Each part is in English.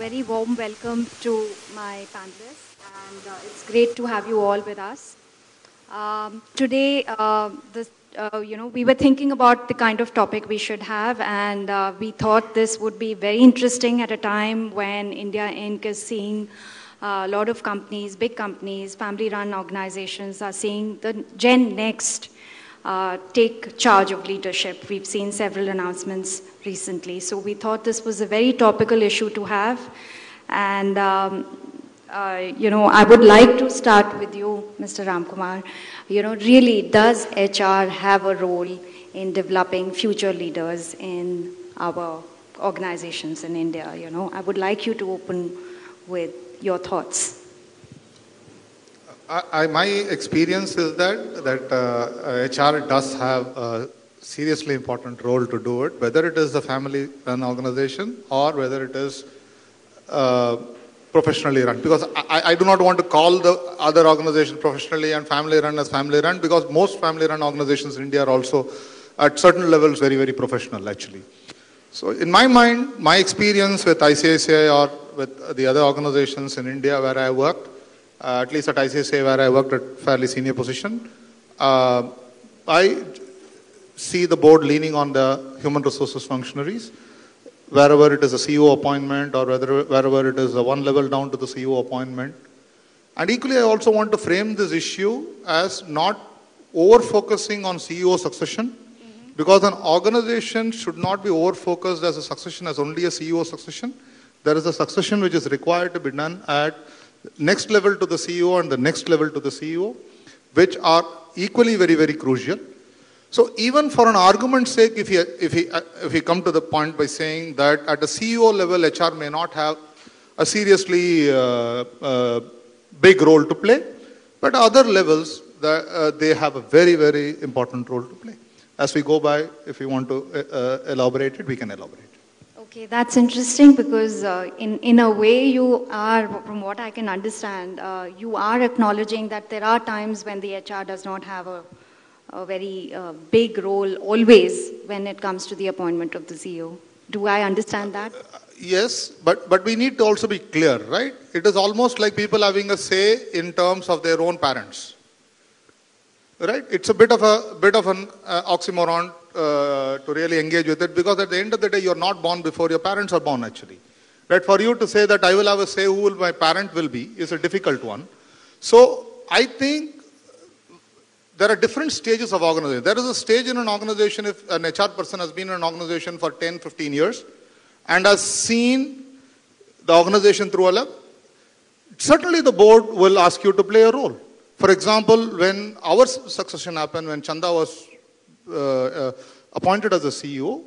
very warm welcome to my panelists, and it's great to have you all with us. Today, we were thinking about the kind of topic we should have, and we thought this would be very interesting at a time when India Inc. is seeing a lot of companies, big companies, family-run organizations are seeing the Gen Next take charge of leadership. We've seen several announcements recently. So we thought this was a very topical issue to have. And, I would like to start with you, Mr. Ramkumar. Really, does HR have a role in developing future leaders in our organizations in India? I would like you to open with your thoughts. My experience is that HR does have a seriously important role to do it, whether it is a family-run organization or whether it is professionally run. Because I do not want to call the other organization professionally and family-run as family-run, because most family-run organizations in India are also at certain levels very, very professional actually. So in my mind, my experience with ICICI or with the other organizations in India where I worked, at least at ICICI where I worked at fairly senior position, I see the board leaning on the human resources functionaries, wherever it is a CEO appointment or wherever it is a one level down to the CEO appointment. And equally, I also want to frame this issue as not over-focusing on CEO succession, because an organization should not be over-focused as a succession as only a CEO succession. There is a succession which is required to be done at next level to the CEO and the next level to the CEO, which are equally very, very crucial. So even for an argument's sake, if we come to the point by saying that at a CEO level, HR may not have a seriously big role to play, but other levels, they have a very, very important role to play. As we go by, if we want to elaborate it, we can elaborate. Okay, that's interesting because in a way you are, from what I can understand, you are acknowledging that there are times when the HR does not have a very big role always when it comes to the appointment of the CEO. Do I understand that? Yes, but we need to also be clear, right? It is almost like people having a say in terms of their own parents. Right? It's a bit of an oxymoron to really engage with it, because at the end of the day, you're not born before your parents are born actually. Right? For you to say that I will have a say who my parent will be is a difficult one. So I think there are different stages of organization. There is a stage in an organization if an HR person has been in an organization for 10, 15 years and has seen the organization through a level. Certainly the board will ask you to play a role. For example, when our succession happened, when Chanda was appointed as a CEO,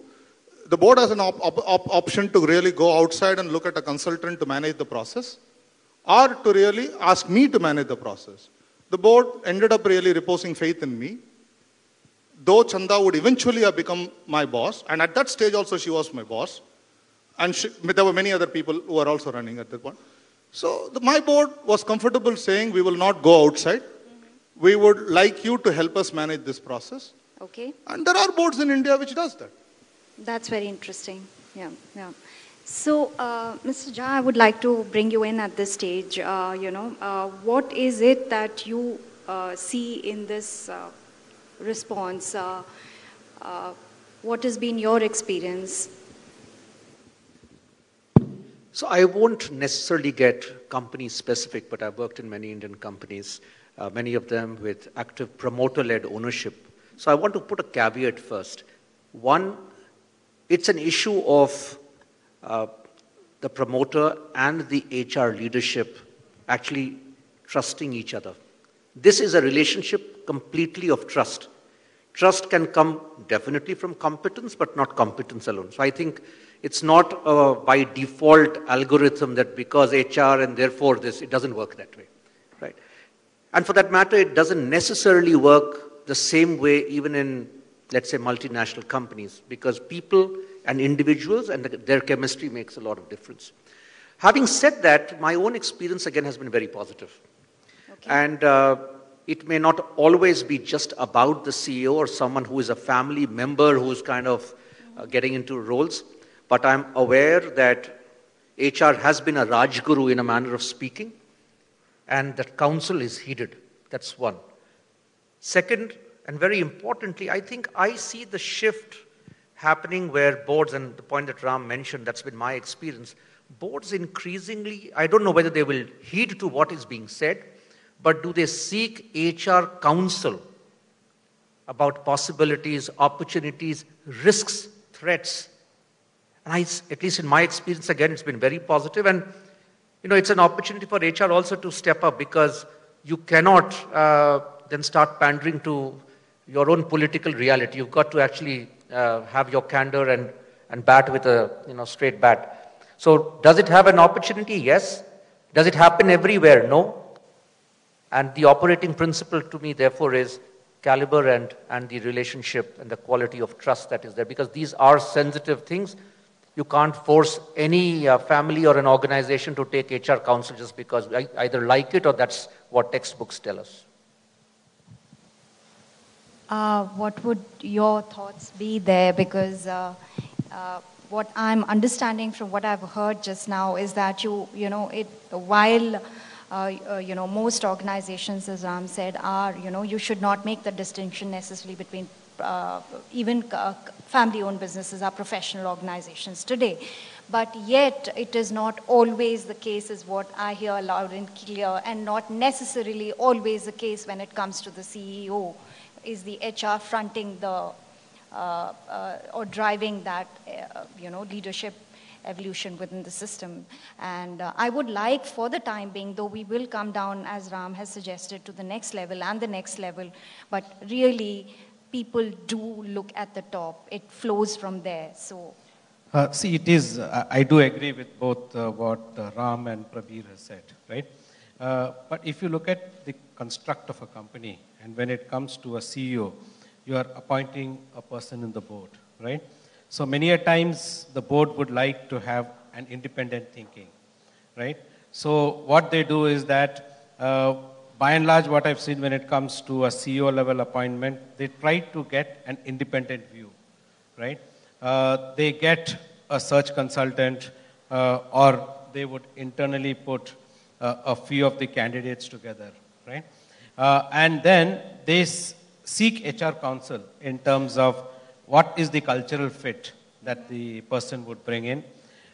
the board has an option to really go outside and look at a consultant to manage the process, or to really ask me to manage the process. The board ended up really reposing faith in me, though Chanda would eventually have become my boss, and at that stage also she was my boss, and there were many other people who were also running at that point. So my board was comfortable saying we will not go outside. We would like you to help us manage this process. Okay. And there are boards in India which does that. That's very interesting. Yeah. So, Mr. Jha, I would like to bring you in at this stage. What is it that you see in this response? What has been your experience? So I won't necessarily get company specific, but I've worked in many Indian companies, many of them with active promoter-led ownership. So I want to put a caveat first. One, it's an issue of the promoter and the HR leadership actually trusting each other. This is a relationship completely of trust. Trust can come definitely from competence, but not competence alone. So I think it's not a by default algorithm that because HR and therefore this, it doesn't work that way, right? And for that matter, it doesn't necessarily work the same way even in, let's say, multinational companies, because people and individuals and their chemistry makes a lot of difference. Having said that, my own experience again has been very positive. Okay. And it may not always be just about the CEO or someone who is a family member who's kind of getting into roles. But I'm aware that HR has been a Rajguru in a manner of speaking, and that counsel is heeded. That's one. Second, and very importantly, I think I see the shift happening where boards, and the point that Ram mentioned, that's been my experience, boards increasingly, I don't know whether they will heed to what is being said, but do they seek HR counsel about possibilities, opportunities, risks, threats? And at least in my experience, again, it's been very positive. And, it's an opportunity for HR also to step up, because you cannot then start pandering to your own political reality. You've got to actually have your candor and bat with a straight bat. So does it have an opportunity? Yes. Does it happen everywhere? No. And the operating principle to me, therefore, is caliber and the relationship and the quality of trust that is there, because these are sensitive things. You can't force any family or an organization to take HR counsel just because I either like it or that's what textbooks tell us. What would your thoughts be there? Because what I'm understanding from what I've heard just now is that while most organizations, as Ram said, are, you should not make the distinction necessarily between even family-owned businesses are professional organizations today. But yet, it is not always the case, is what I hear loud and clear, and not necessarily always the case when it comes to the CEO. Is the HR fronting the or driving that leadership evolution within the system? And I would like, for the time being, though we will come down, as Ram has suggested, to the next level and the next level, but really people do look at the top. It flows from there. So. See, it is, I do agree with both what Ram and Prabir has said, right? But if you look at the construct of a company, and when it comes to a CEO, you are appointing a person in the board, right? So many a times the board would like to have an independent thinking, right? So what they do is that, by and large, what I've seen when it comes to a CEO level appointment, they try to get an independent view, right? They get a search consultant, or they would internally put a few of the candidates together, right? And then they seek HR counsel in terms of what is the cultural fit that the person would bring in,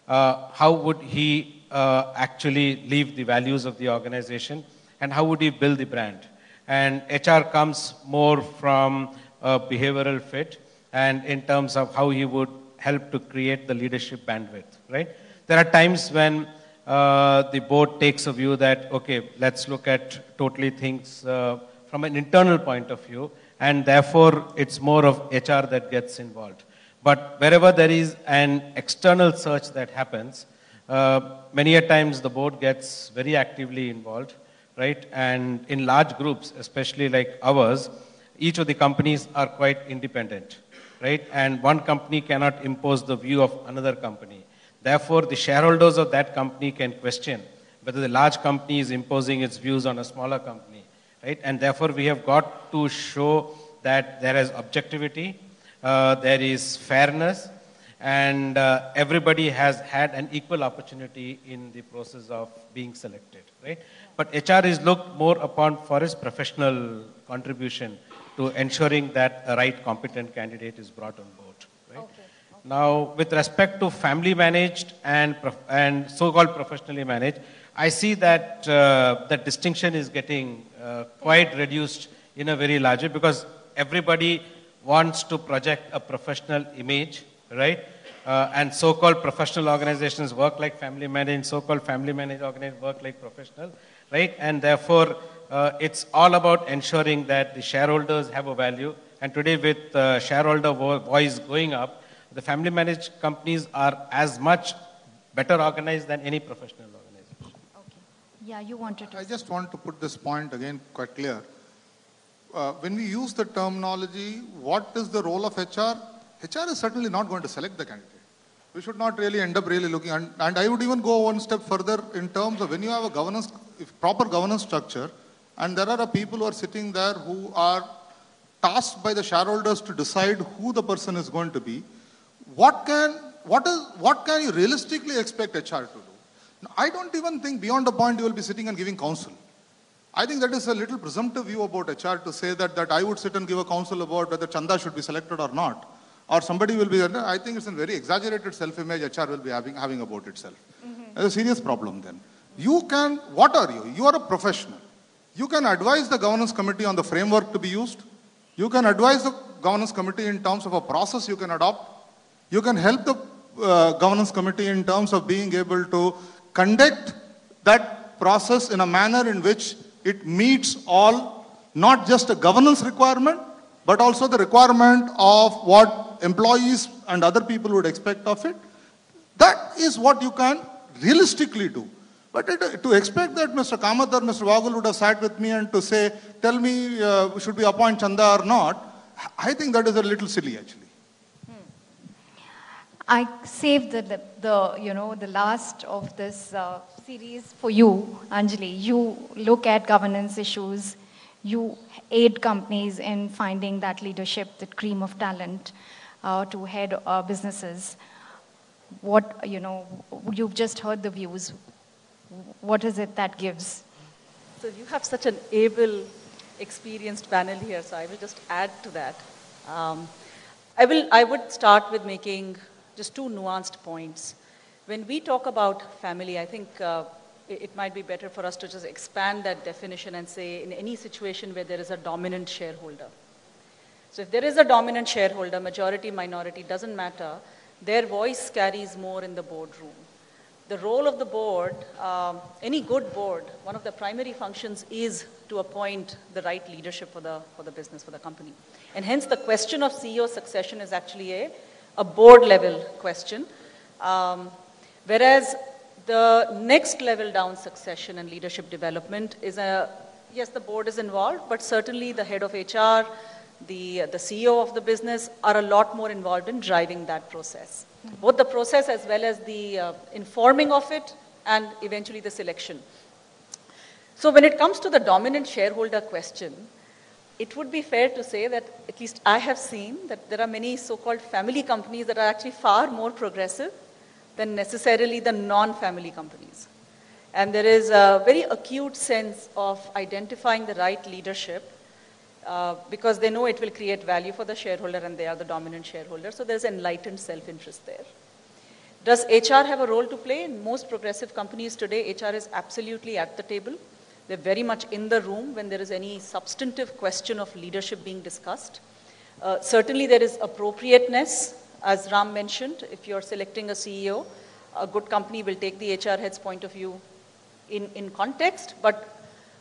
how would he actually live the values of the organization, and how would he build the brand. And HR comes more from a behavioral fit, and in terms of how he would help to create the leadership bandwidth, right? There are times when the board takes a view that, okay, let's look at totally things from an internal point of view, and therefore it's more of HR that gets involved. But wherever there is an external search that happens, many a times the board gets very actively involved, right? And in large groups, especially like ours, each of the companies are quite independent, right? And one company cannot impose the view of another company. Therefore, the shareholders of that company can question whether the large company is imposing its views on a smaller company, right? And therefore, we have got to show that there is objectivity, there is fairness, and everybody has had an equal opportunity in the process of being selected, right? But HR is looked more upon for its professional contribution to ensuring that a right competent candidate is brought on board, right? Okay. Now, with respect to family managed and so-called professionally managed, I see that that distinction is getting quite reduced in a very large way, because everybody wants to project a professional image, right? And so-called professional organizations work like family managed, so-called family managed organizations work like professional, right? And therefore, it's all about ensuring that the shareholders have a value. And today, with shareholder voice going up, the family managed companies are as much better organized than any professional organization. Okay. Yeah, you wanted to. I just want to put this point again quite clear. When we use the terminology, what is the role of HR? HR is certainly not going to select the candidate. We should not really end up really looking, and I would even go one step further in terms of when you have a governance, proper governance structure, and there are people who are sitting there who are tasked by the shareholders to decide who the person is going to be. What can you realistically expect HR to do? I don't even think beyond the point you will be sitting and giving counsel. I think that is a little presumptive view about HR to say that I would sit and give a counsel about whether Chanda should be selected or not. Or somebody will be, I think it's a very exaggerated self-image HR will be having about itself. There's a serious problem then. What are you? You are a professional. You can advise the governance committee on the framework to be used. You can advise the governance committee in terms of a process you can adopt. You can help the governance committee in terms of being able to conduct that process in a manner in which it meets all, not just a governance requirement, but also the requirement of what employees and other people would expect of it. That is what you can realistically do. But to expect that Mr. Kamath or Mr. Vagul would have sat with me and to say, tell me, should we appoint Chanda or not, I think that is a little silly actually. I saved the last of this series for you, Anjali. You look at governance issues. You aid companies in finding that leadership, that cream of talent to head businesses. You've just heard the views. What is it that gives? So you have such an able, experienced panel here, so I will just add to that. I would start with making just two nuanced points. When we talk about family, I think it might be better for us to just expand that definition and say in any situation where there is a dominant shareholder. So if there is a dominant shareholder, majority, minority, doesn't matter, their voice carries more in the boardroom. The role of the board, any good board, one of the primary functions is to appoint the right leadership for the business, for the company. And hence the question of CEO succession is actually a board level question. Whereas the next level down succession and leadership development is yes, the board is involved, but certainly the head of HR, the CEO of the business are a lot more involved in driving that process. Both the process as well as the informing of it and eventually the selection. So when it comes to the dominant shareholder question, it would be fair to say that at least I have seen that there are many so-called family companies that are actually far more progressive than necessarily the non-family companies. And there is a very acute sense of identifying the right leadership because they know it will create value for the shareholder and they are the dominant shareholder. So there's enlightened self-interest there. Does HR have a role to play? In most progressive companies today, HR is absolutely at the table. They're very much in the room when there is any substantive question of leadership being discussed. Certainly there is appropriateness, as Ram mentioned. If you're selecting a CEO, a good company will take the HR head's point of view in context, but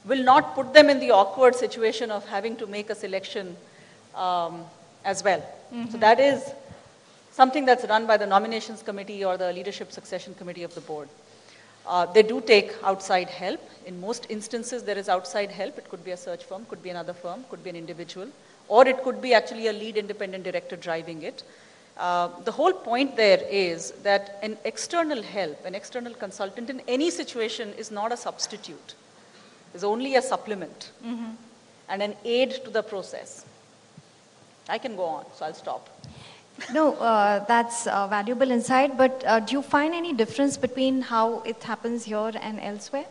will not put them in the awkward situation of having to make a selection as well. So that is something that's run by the nominations committee or the leadership succession committee of the board. They do take outside help. In most instances, there is outside help. It could be a search firm, could be another firm, could be an individual, or it could be actually a lead independent director driving it. The whole point there is that an external help, an external consultant in any situation is not a substitute. It's only a supplement and an aid to the process. I can go on, so I'll stop. No, that's valuable insight, but do you find any difference between how it happens here and elsewhere?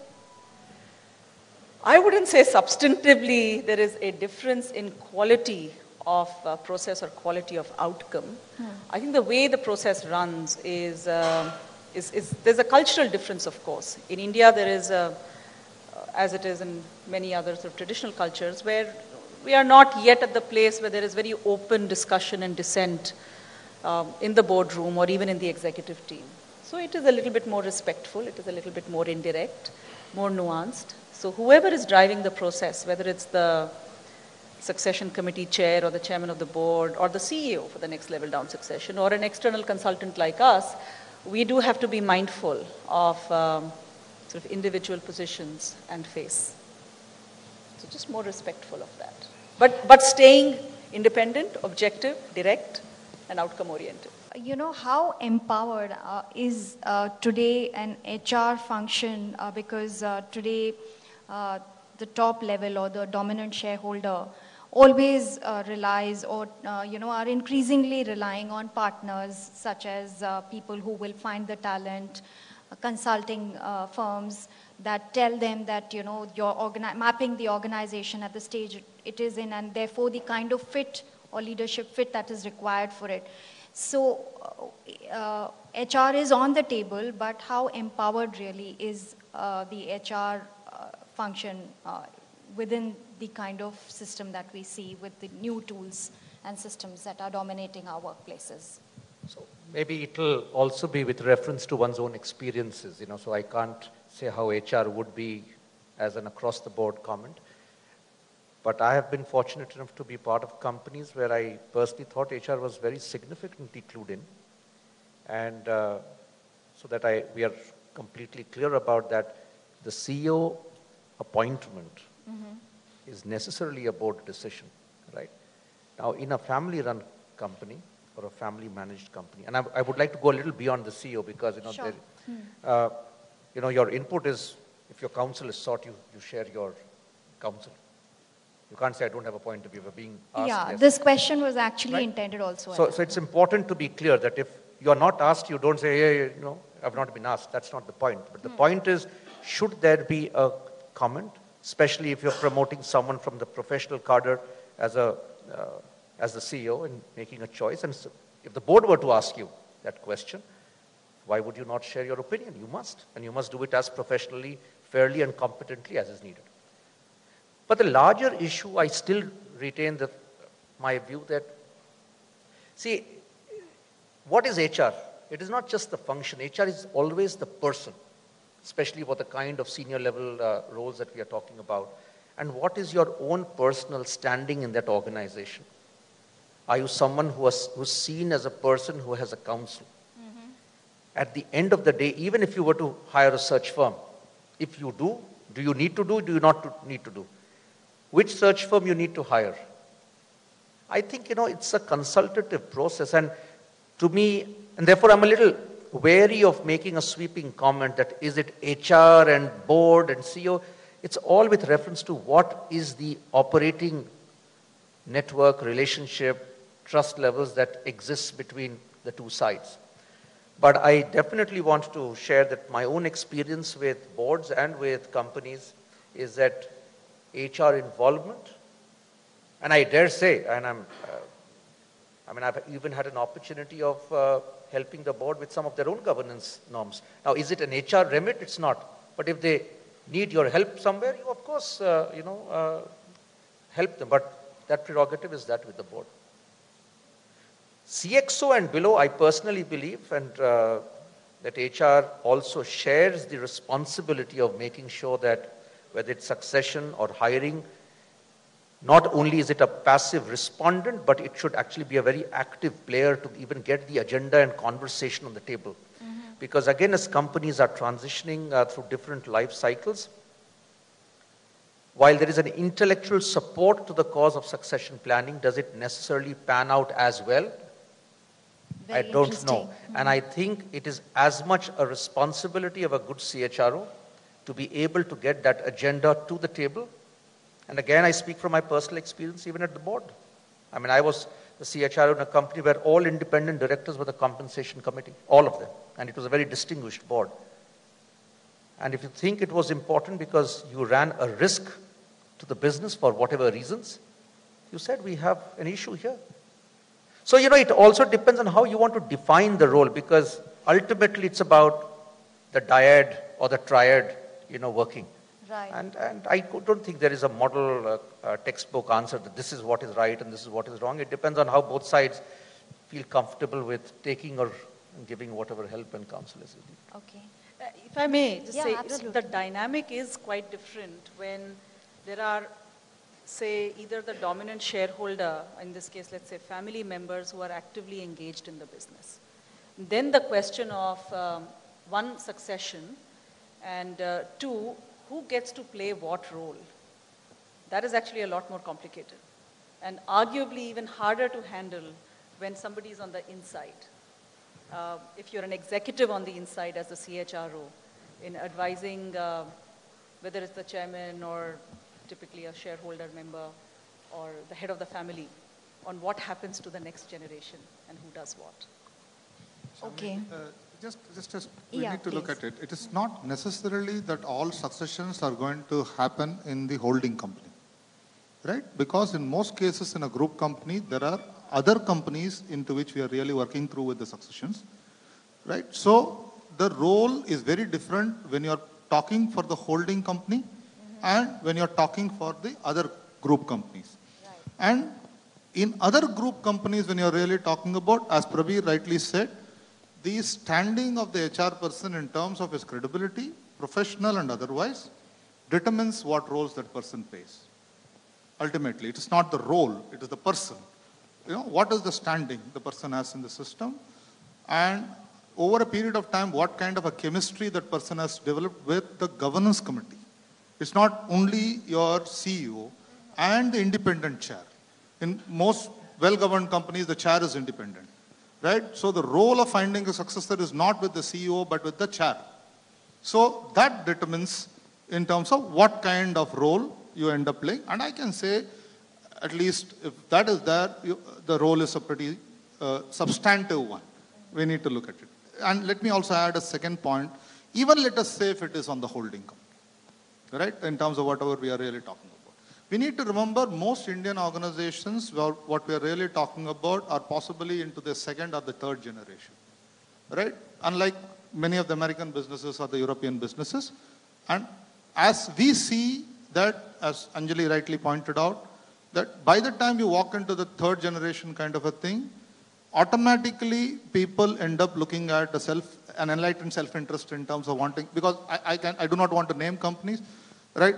I wouldn't say substantively there is a difference in quality of process or quality of outcome. I think the way the process runs is there's a cultural difference, of course. In India, there is as it is in many other sort of traditional cultures, where we are not yet at the place where there is very open discussion and dissent in the boardroom or even in the executive team. So it is a little bit more respectful, it is a little bit more indirect, more nuanced. So whoever is driving the process, whether it's the succession committee chair or the chairman of the board or the CEO for the next level down succession or an external consultant like us, we do have to be mindful of sort of individual positions and face. So just more respectful of that. But staying independent, objective, direct, and outcome oriented. You know, how empowered is today an HR function because today the top level or the dominant shareholder always relies or, are increasingly relying on partners such as people who will find the talent, consulting firms that tell them that, you know, you're mapping the organization at the stage it is in, and therefore the kind of fit or leadership fit that is required for it. So HR is on the table, but how empowered really is the HR function within the kind of system that we see with the new tools and systems that are dominating our workplaces? So maybe it will also be with reference to one's own experiences, you know, so I can't say how HR would be as an across-the-board comment. But I have been fortunate enough to be part of companies where I personally thought HR was very significantly clued in. And so that we are completely clear about that, the CEO appointment is necessarily a board decision, right? Now, in a family-run company or a family-managed company, and I would like to go a little beyond the CEO because, you know, Sure. You know, your input is, if your counsel is sought, you share your counsel. You can't say, I don't have a point of view. We're being asked. Yeah, yes. this question was actually Right. intended also. So it's important to be clear that if you're not asked, you don't say, hey, you know, I've not been asked. That's not the point. But the point is, should there be a comment, especially if you're promoting someone from the professional cadre as the CEO and making a choice? And so if the board were to ask you that question, why would you not share your opinion? You must. And you must do it as professionally, fairly, and competently as is needed. But the larger issue, I still retain my view that, see, what is HR? It is not just the function. HR is always the person, especially for the kind of senior level roles that we are talking about. And what is your own personal standing in that organization? Are you someone who's seen as a person who has a counsel? At the end of the day, even if you were to hire a search firm, if you do you need to do not need to do? Which search firm you need to hire? I think, you know, it's a consultative process, and to me, and therefore I'm a little wary of making a sweeping comment that is it HR and board and CEO. It's all with reference to what is the operating network, relationship, trust levels that exists between the two sides. But I definitely want to share that my own experience with boards and with companies is that HR involvement, and I dare say, and I've even had an opportunity of helping the board with some of their own governance norms. Now, is it an HR remit? It's not. But if they need your help somewhere, you of course, help them. But that prerogative is that with the board. CXO and below, I personally believe, and that HR also shares the responsibility of making sure that whether it's succession or hiring, not only is it a passive respondent, but it should actually be a very active player to even get the agenda and conversation on the table. Because again, as companies are transitioning through different life cycles, while there is an intellectual support to the cause of succession planning, does it necessarily pan out as well? I don't know. And I think it is as much a responsibility of a good CHRO to be able to get that agenda to the table. And again, I speak from my personal experience even at the board. I mean, I was the CHRO in a company where all independent directors were the compensation committee, all of them. And it was a very distinguished board. And if you think it was important because you ran a risk to the business for whatever reasons, you said we have an issue here. So, you know, it also depends on how you want to define the role, because ultimately it's about the dyad or the triad, you know, working. Right. And I don't think there is a model textbook answer that this is what is right and this is what is wrong. It depends on how both sides feel comfortable with taking or giving whatever help and counsel is needed. Okay. If I may just say, absolutely. the dynamic is quite different when there are, say, either the dominant shareholder, in this case, let's say family members who are actively engaged in the business. Then the question of one, succession, and two, who gets to play what role? That is actually a lot more complicated and arguably even harder to handle when somebody is on the inside. If you're an executive on the inside as a CHRO in advising whether it's the chairman or typically a shareholder member or the head of the family on what happens to the next generation and who does what. Okay. we Yeah, need to look please. at it. It is not necessarily that all successions are going to happen in the holding company, right? Because in most cases in a group company, there are other companies into which we are really working through with the successions, right? So the role is very different when you're talking for the holding company and when you're talking for the other group companies. And in other group companies, when you're really talking about, as Prabir rightly said, the standing of the HR person in terms of his credibility, professional and otherwise, determines what roles that person plays. Ultimately, it is not the role, it is the person. You know, what is the standing the person has in the system? And over a period of time, what kind of a chemistry that person has developed with the governance committee. It's not only your CEO and the independent chair. In most well-governed companies, the chair is independent, right? So the role of finding a successor is not with the CEO, but with the chair. So that determines in terms of what kind of role you end up playing. And I can say, at least if that is there, the role is a pretty substantive one. We need to look at it. And let me also add a second point. Even let us say if it is on the holding company, right? In terms of whatever we are really talking about. We need to remember most Indian organizations, well, what we are really talking about are possibly into the second or the third generation, right? Unlike many of the American businesses or the European businesses. And as we see that, as Anjali rightly pointed out, that by the time you walk into the third generation kind of a thing, automatically people end up looking at an enlightened self-interest in terms of wanting, because I do not want to name companies, right?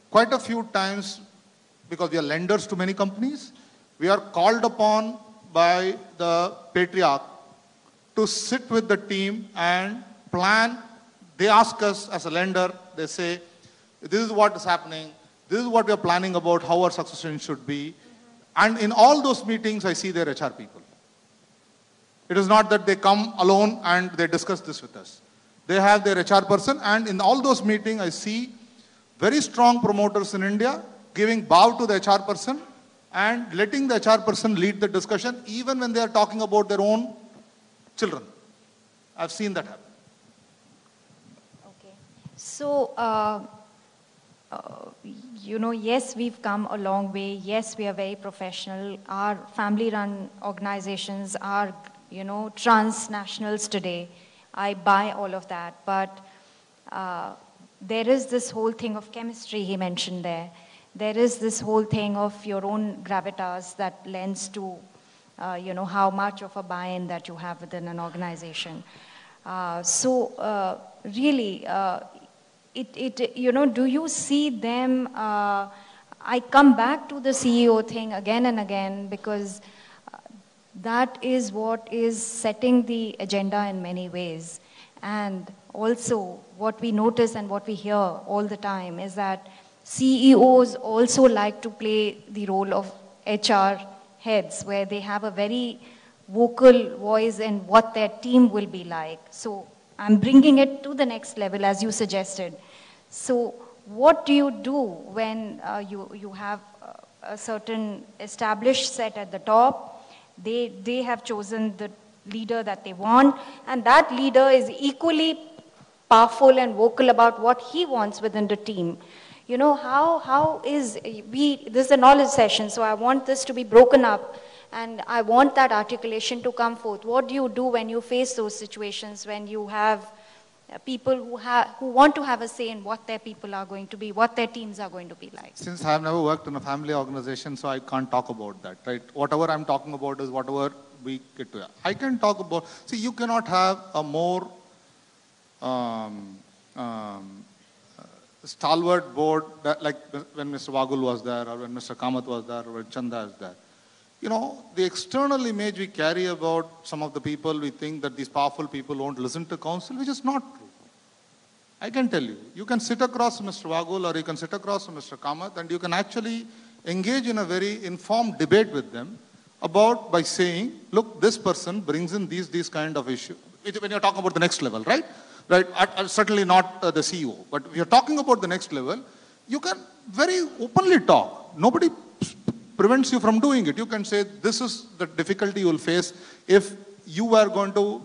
Quite a few times, because we are lenders to many companies, we are called upon by the patriarch to sit with the team and plan. They ask us as a lender, they say, this is what is happening, this is what we are planning about, how our succession should be. And in all those meetings, I see their HR people. It is not that they come alone and they discuss this with us. They have their HR person, and in all those meetings, I see very strong promoters in India giving bow to the HR person and letting the HR person lead the discussion even when they are talking about their own children. I've seen that happen. Okay. So, yes, we've come a long way. Yes, we are very professional. Our family-run organizations are, transnationals today. I buy all of that. But there is this whole thing of chemistry he mentioned there. There is this whole thing of your own gravitas that lends to, how much of a buy-in that you have within an organization. Really, do you see them, I come back to the CEO thing again and again because that is what is setting the agenda in many ways. And also what we notice and what we hear all the time is that CEOs also like to play the role of HR heads where they have a very vocal voice in what their team will be like. So I'm bringing it to the next level as you suggested. So what do you do when you have a certain established set at the top? They have chosen the leader that they want, and that leader is equally powerful and vocal about what he wants within the team. This is a knowledge session, so I want this to be broken up and I want that articulation to come forth. What do you do when you face those situations, when you have people who want to have a say in what their people are going to be, what their teams are going to be like? Since I have never worked in a family organization, so I can't talk about that, right? Whatever I'm talking about is whatever we get to. I can talk about, you cannot have a more stalwart board like when Mr. Vagul was there or when Mr. Kamath was there or when Chanda is there. The external image we carry about some of the people, we think that these powerful people won't listen to counsel, which is not true. I can tell you, you can sit across Mr. Vagul or you can sit across Mr. Kamath and you can actually engage in a very informed debate with them by saying, look, this person brings in these kind of issues. When you're talking about the next level, right? Right? Certainly not the CEO, but if you're talking about the next level, you can very openly talk. Nobody prevents you from doing it. You can say, this is the difficulty you will face if you are going to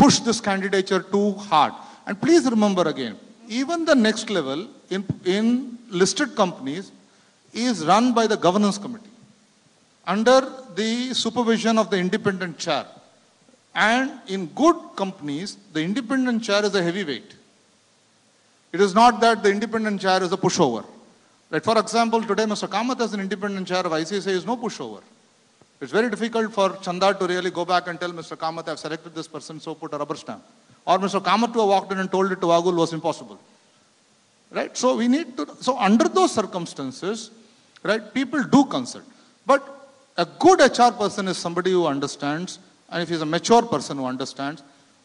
push this candidature too hard. And please remember again, even the next level in listed companies is run by the governance committee under the supervision of the independent chair. And in good companies, the independent chair is a heavyweight. It is not that the independent chair is a pushover. Like for example, today Mr. Kamath as an independent chair of ICICI is no pushover. It's very difficult for Chanda to really go back and tell Mr. Kamath, I've selected this person, so put a rubber stamp. Or Mr. Kamath to have walked in and told it to Agul was impossible. Right? So we need to, so under those circumstances, right, people do consult. But a good HR person is somebody who understands, and if he's a mature person who understands,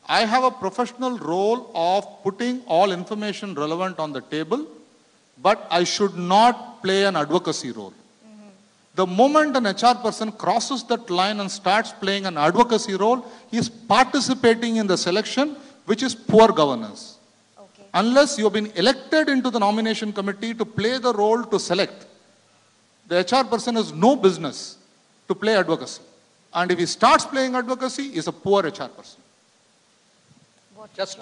I have a professional role of putting all information relevant on the table, but I should not play an advocacy role. The moment an HR person crosses that line and starts playing an advocacy role, he is participating in the selection, which is poor governance. Okay. Unless you have been elected into the nomination committee to play the role to select, the HR person has no business to play advocacy. And if he starts playing advocacy, he is a poor HR person. Just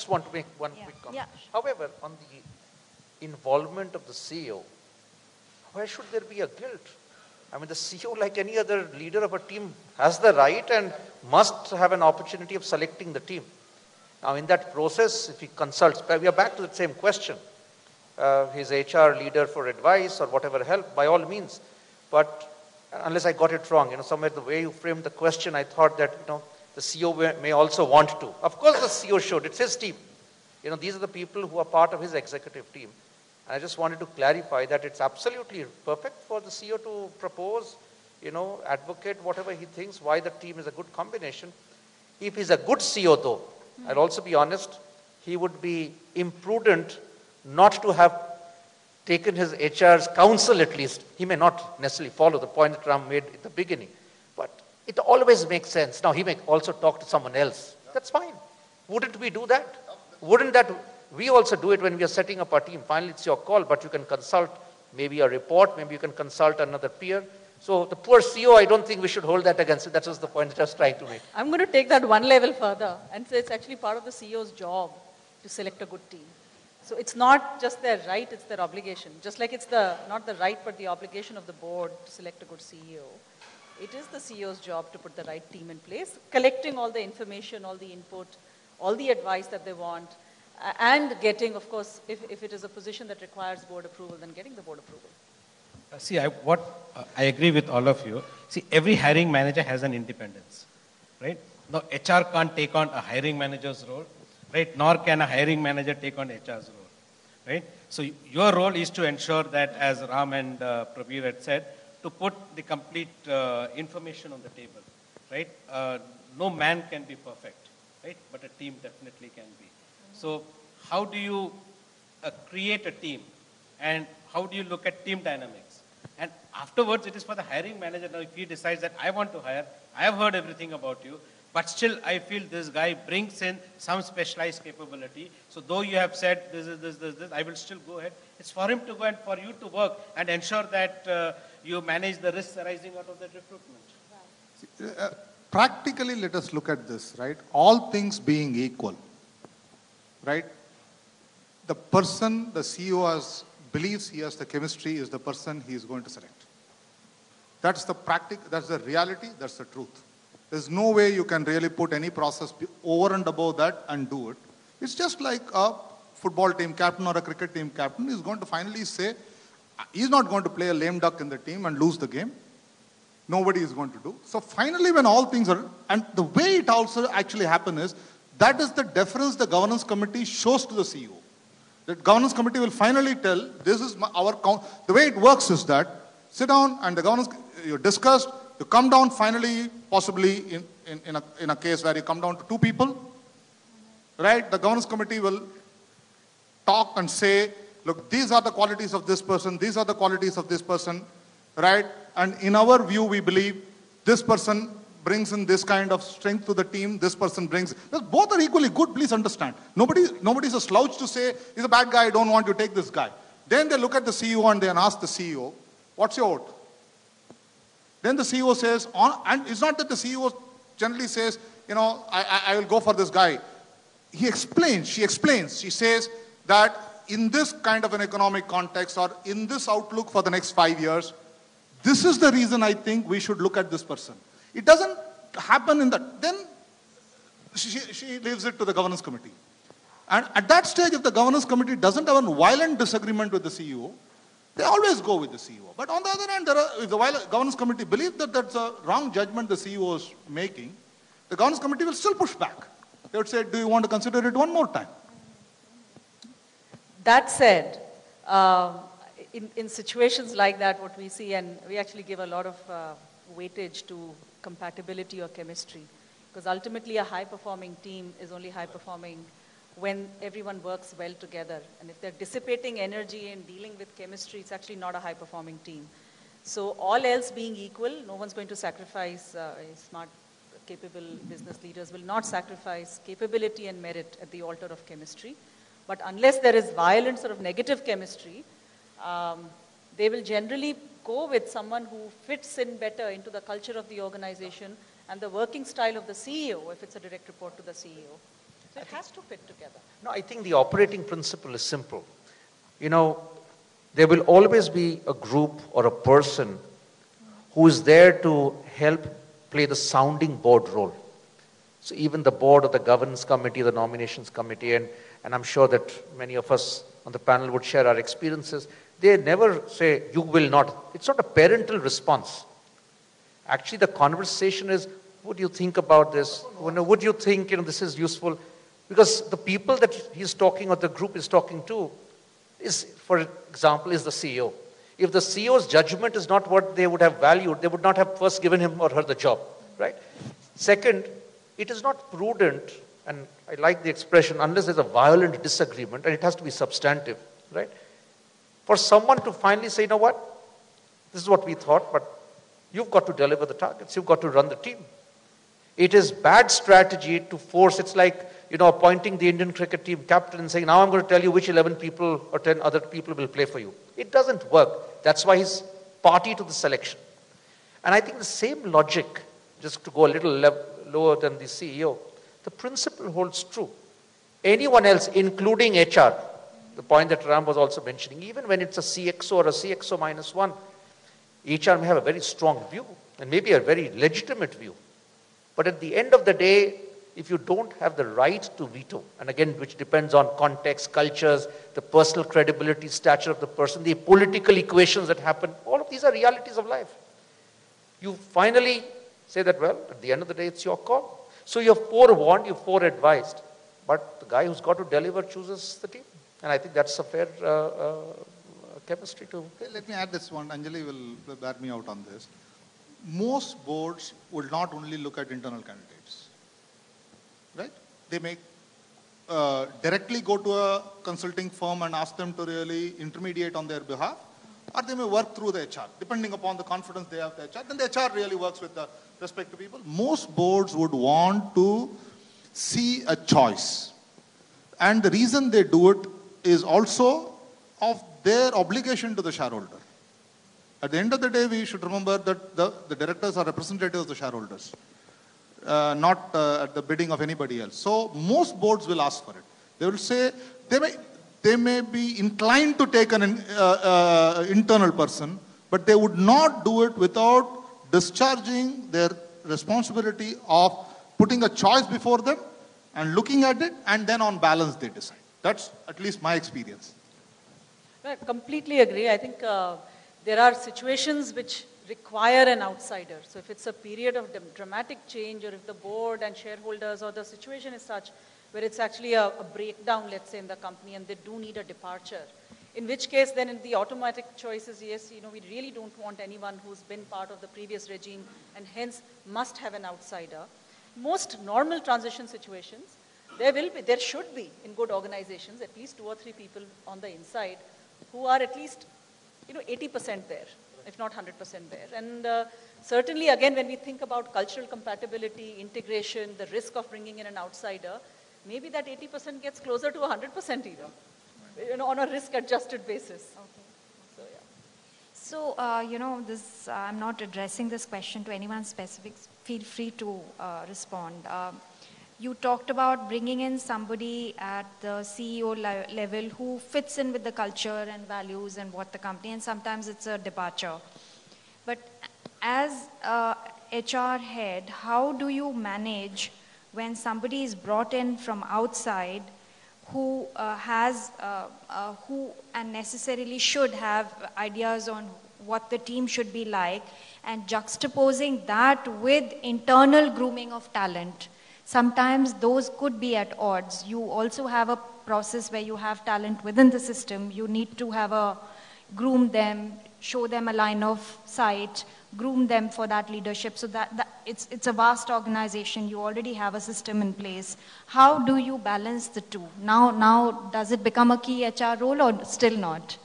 want to make one quick comment. Yeah. However, on the involvement of the CEO, why should there be a guilt? I mean, the CEO, like any other leader of a team, has the right and must have an opportunity of selecting the team. Now, in that process, if he consults, we are back to the same question. His HR leader for advice or whatever help, by all means. But unless I got it wrong, somewhere the way you framed the question, I thought that, the CEO may also want to. Of course, the CEO should. It's his team. These are the people who are part of his executive team. I just wanted to clarify that it's absolutely perfect for the CEO to propose, advocate whatever he thinks, why the team is a good combination. If he's a good CEO though, I'll also be honest, he would be imprudent not to have taken his HR's counsel at least. He may not necessarily follow the point that Ram made at the beginning, but it always makes sense. Now he may also talk to someone else. That's fine. Wouldn't we do that? Wouldn't that... We also do it when we are setting up our team. Finally, it's your call, but you can consult maybe a report, maybe you can consult another peer. So the poor CEO, I don't think we should hold that against it. That was the point that I was trying to make. I'm going to take that one level further and say it's actually part of the CEO's job to select a good team. So it's not just their right, it's their obligation. Just like it's not the right but the obligation of the board to select a good CEO. It is the CEO's job to put the right team in place, collecting all the information, all the input, all the advice that they want, and getting, of course, if it is a position that requires board approval, then getting the board approval. See, I agree with all of you. See, every hiring manager has an independence, right? Now, HR can't take on a hiring manager's role, right? Nor can a hiring manager take on HR's role, right? So your role is to ensure that, as Ram and Prabir had said, to put the complete information on the table, right? No man can be perfect, right? But a team definitely can be. So how do you create a team, and how do you look at team dynamics? And afterwards, it is for the hiring manager. Now, if he decides that I want to hire, I have heard everything about you, but still I feel this guy brings in some specialized capability. So though you have said this, I will still go ahead. It's for him to go and for you to work and ensure that you manage the risks arising out of that recruitment. Practically, let us look at this, right? All things being equal. Right? The person, the CEO believes he has the chemistry is the person he is going to select. That's the reality, that's the truth. There's no way you can really put any process over and above that and do it. It's just like a football team captain or a cricket team captain is going to finally say, he's not going to play a lame duck in the team and lose the game. Nobody is going to do. So finally when all things are, and the way it also actually happens is, that is the deference the governance committee shows to the CEO. The governance committee will finally tell, this is our count. The way it works is that, sit down and the governance, you discussed, you come down finally, possibly in a case where you come down to 2 people, right? The governance committee will talk and say, look, these are the qualities of this person, these are the qualities of this person, right? And in our view, we believe this person brings in this kind of strength to the team, this person brings, both are equally good, please understand. Nobody's a slouch to say, he's a bad guy, I don't want to take this guy. Then they look at the CEO and they ask the CEO, what's your vote? Then the CEO says, and it's not that the CEO generally says, I will go for this guy. She explains, she says that in this kind of an economic context or in this outlook for the next 5 years, this is the reason I think we should look at this person. It doesn't happen in that. Then she leaves it to the governance committee. And at that stage, if the governance committee doesn't have a violent disagreement with the CEO, they always go with the CEO. But on the other hand, if the governance committee believes that that's a wrong judgment the CEO is making, the governance committee will still push back. They would say, do you want to consider it one more time? That said, in situations like that, what we see, and we actually give a lot of weightage to compatibility or chemistry, because ultimately a high-performing team is only high-performing when everyone works well together. And if they're dissipating energy and dealing with chemistry, it's actually not a high-performing team. So all else being equal, no one's going to sacrifice smart, capable business leaders will not sacrifice capability and merit at the altar of chemistry. But unless there is violent sort of negative chemistry, they will generally go with someone who fits in better into the culture of the organization and the working style of the CEO, if it's a direct report to the CEO. So it has to fit together. No, I think the operating principle is simple. There will always be a group or a person who is there to help play the sounding board role. So even the board or the governance committee, the nominations committee, and I'm sure that many of us on the panel would share our experiences, they never say, you will not. It's not a parental response. Actually, the conversation is, what do you think about this? Would you think this is useful? Because the people that he's talking or the group is talking to is, for example, is the CEO. If the CEO's judgment is not what they would have valued, they would not have first given him or her the job, right? Second, it is not prudent, and I like the expression, unless there's a violent disagreement, and it has to be substantive, right? For someone to finally say, you know what, this is what we thought, but you've got to deliver the targets, you've got to run the team. It is bad strategy to force, it's like, appointing the Indian cricket team captain and saying, now I'm going to tell you which 11 people or 10 other people will play for you. It doesn't work. That's why he's party to the selection. And I think the same logic, just to go a little lower than the CEO, the principle holds true. Anyone else, including HR, the point that Ram was also mentioning, even when it's a CXO or a CXO -1, HR may have a very strong view and maybe a very legitimate view. But at the end of the day, if you don't have the right to veto, and again, which depends on context, cultures, the personal credibility, stature of the person, the political equations that happen, all of these are realities of life. You finally say that, well, at the end of the day, it's your call. So you're forewarned, you're foreadvised, but the guy who's got to deliver chooses the team. And I think that's a fair chemistry too. Let me add this one. Anjali will bear me out on this. Most boards will not only look at internal candidates, right? They may directly go to a consulting firm and ask them to really intermediate on their behalf, or they may work through the HR, depending upon the confidence they have the HR. Then the HR really works with the respective people. Most boards would want to see a choice. And the reason they do it is also of their obligation to the shareholder. At the end of the day, we should remember that the directors are representatives of the shareholders, not at the bidding of anybody else. So most boards will ask for it. They will say, they may be inclined to take an internal person, but they would not do it without discharging their responsibility of putting a choice before them and looking at it, and then on balance they decide. That's at least my experience. I completely agree. I think there are situations which require an outsider. So if it's a period of dramatic change, or if the board and shareholders or the situation is such where it's actually a breakdown, let's say, in the company, and they do need a departure, in which case then in the automatic choice is, yes, we really don't want anyone who's been part of the previous regime and hence must have an outsider. Most normal transition situations, there should be in good organizations at least 2 or 3 people on the inside who are at least 80% there, if not 100% there. And certainly, again, when we think about cultural compatibility, integration, the risk of bringing in an outsider, maybe that 80% gets closer to 100% even, on a risk-adjusted basis. Okay. So, yeah. So, I'm not addressing this question to anyone specific. Feel free to respond. You talked about bringing in somebody at the CEO level who fits in with the culture and values and what the company, and sometimes it's a departure. But as a HR head, how do you manage when somebody is brought in from outside who who and necessarily should have ideas on what the team should be like, and juxtaposing that with internal grooming of talent? Sometimes those could be at odds. You also have a process where you have talent within the system. You need to groom them, show them a line of sight, groom them for that leadership. So that it's a vast organization. You already have a system in place. How do you balance the two? Now does it become a key HR role or still not?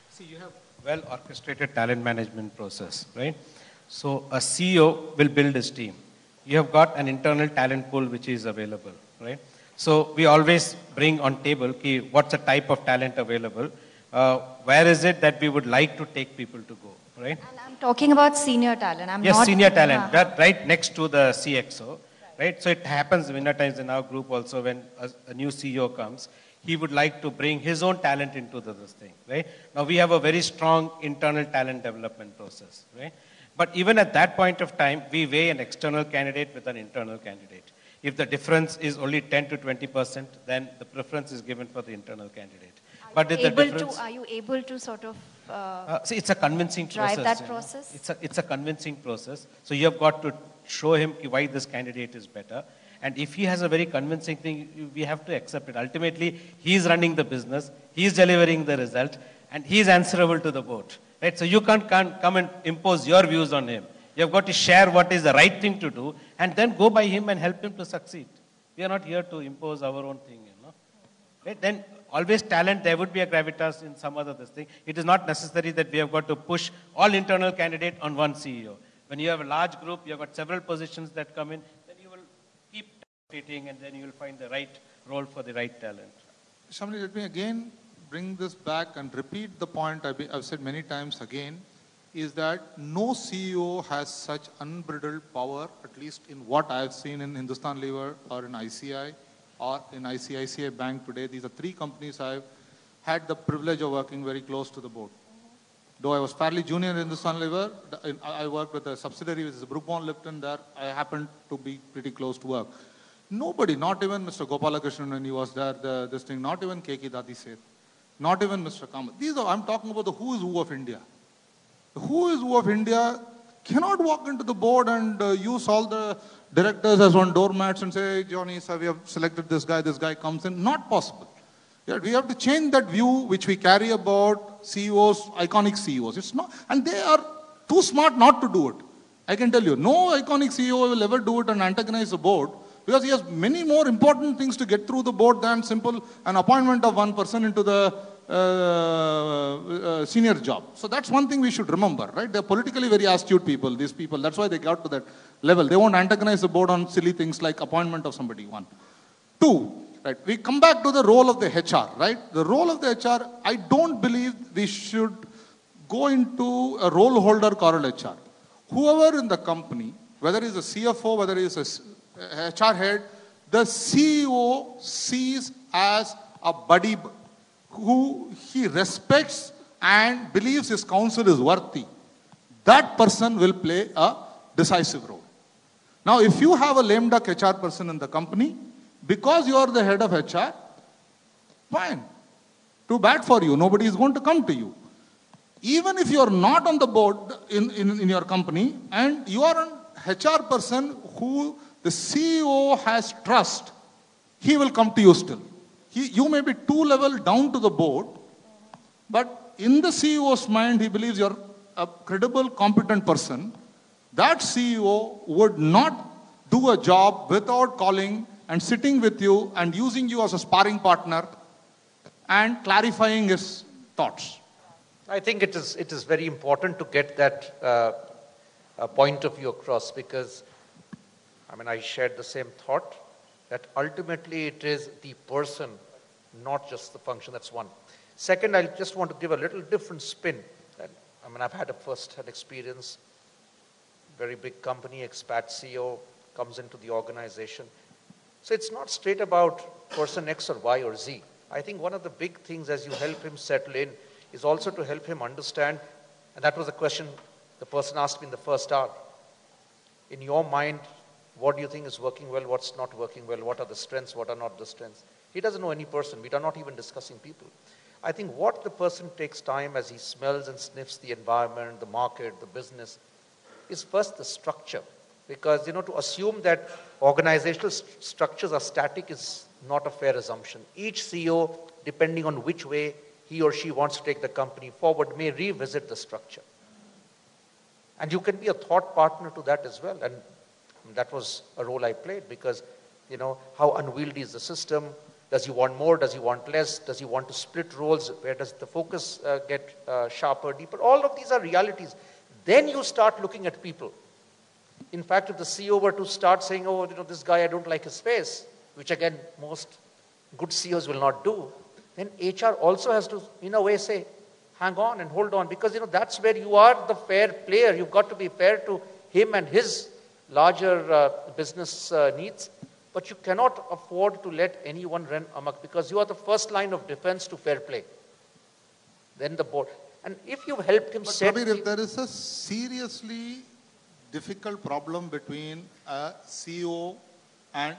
See, you have well orchestrated talent management process, right? So a CEO will build his team. You have got an internal talent pool which is available, right? So we always bring on table what's the type of talent available, where is it that we would like to take people to go, right? And I'm talking about senior talent. Yes, senior talent, right next to the CXO, right? So it happens many times in our group also when a new CEO comes, he would like to bring his own talent into this thing, right? Now we have a very strong internal talent development process, right? But even at that point of time, we weigh an external candidate with an internal candidate. If the difference is only 10 to 20%, then the preference is given for the internal candidate. Are you able to sort of see, it's a convincing drive process. that process? It's a convincing process. So you have got to show him why this candidate is better. And if he has a very convincing thing, we have to accept it. Ultimately, he is running the business, he is delivering the result, and he is answerable to the board. Right? So you can't come and impose your views on him. You have got to share what is the right thing to do, and then go by him and help him to succeed. We are not here to impose our own thing, Right? Then always talent, there would be a gravitas in some other this thing. It is not necessary that we have got to push all internal candidate on one CEO. When you have a large group, you have got several positions that come in, then you will keep rotating, and then you will find the right role for the right talent. Shamli, let me again bring this back and repeat the point I've said many times again, is that no CEO has such unbridled power, at least in what I've seen in Hindustan Lever or in ICI or in ICICI Bank today. These are three companies I've had the privilege of working very close to the board. Though I was fairly junior in Hindustan Lever, I worked with a subsidiary which is Brookbond Lipton. There I happened to be pretty close to work. Nobody, not even Mr. Gopalakrishnan when he was there, this thing, not even K.K. Dadi Seth, not even Mr. Kamath. I'm talking about the who is who of India. The who is who of India cannot walk into the board and use all the directors as one doormats and say, Johnny, sir, we have selected this guy comes in. Not possible. Yeah, we have to change that view which we carry about CEOs, iconic CEOs. It's not, and they are too smart not to do it. I can tell you, no iconic CEO will ever do it and antagonize the board, because he has many more important things to get through the board than simple an appointment of one person into the senior job. So that's one thing we should remember, right? They're politically very astute people, these people. That's why they got to that level. They won't antagonize the board on silly things like appointment of somebody, one. Two, right? We come back to the role of the HR, right? The role of the HR, I don't believe we should go into a role holder called HR. Whoever in the company, whether it's a CFO, whether it's a HR head, the CEO sees as a buddy who he respects and believes his counsel is worthy. That person will play a decisive role. Now, if you have a lame duck HR person in the company, because you are the head of HR, fine. Too bad for you. Nobody is going to come to you. Even if you are not on the board in your company and you are an HR person who the CEO has trust, he will come to you still. You may be 2 levels down to the board, but in the CEO's mind, he believes you're a credible, competent person. That CEO would not do a job without calling and sitting with you and using you as a sparring partner and clarifying his thoughts. I think it is very important to get that point of view across, because I shared the same thought, that ultimately it is the person, not just the function. That's one. Second, I just want to give a little different spin. I mean, I've had a first-hand experience. Very big company, expat CEO comes into the organization. So it's not straight about person X or Y or Z. I think one of the big things as you help him settle in is also to help him understand, and that was a question the person asked me in the first hour. In your mind, what do you think is working well, what's not working well, what are the strengths, what are not the strengths? He doesn't know any person. We are not even discussing people. I think what the person takes time as he smells and sniffs the environment, the market, the business, is first the structure. Because, to assume that organizational structures are static is not a fair assumption. Each CEO, depending on which way he or she wants to take the company forward, may revisit the structure. And you can be a thought partner to that as well. And that was a role I played because, how unwieldy is the system? Does he want more? Does he want less? Does he want to split roles? Where does the focus get sharper, deeper? All of these are realities. Then you start looking at people. In fact, if the CEO were to start saying, oh, this guy, I don't like his face, which again, most good CEOs will not do, then HR also has to, in a way, say, hang on and hold on, because, that's where you are the fair player. You've got to be fair to him and his larger business needs, but you cannot afford to let anyone run amok, because you are the first line of defense to fair play. Then the board. And if you've helped him set... Prabir, if there is a seriously difficult problem between a CEO and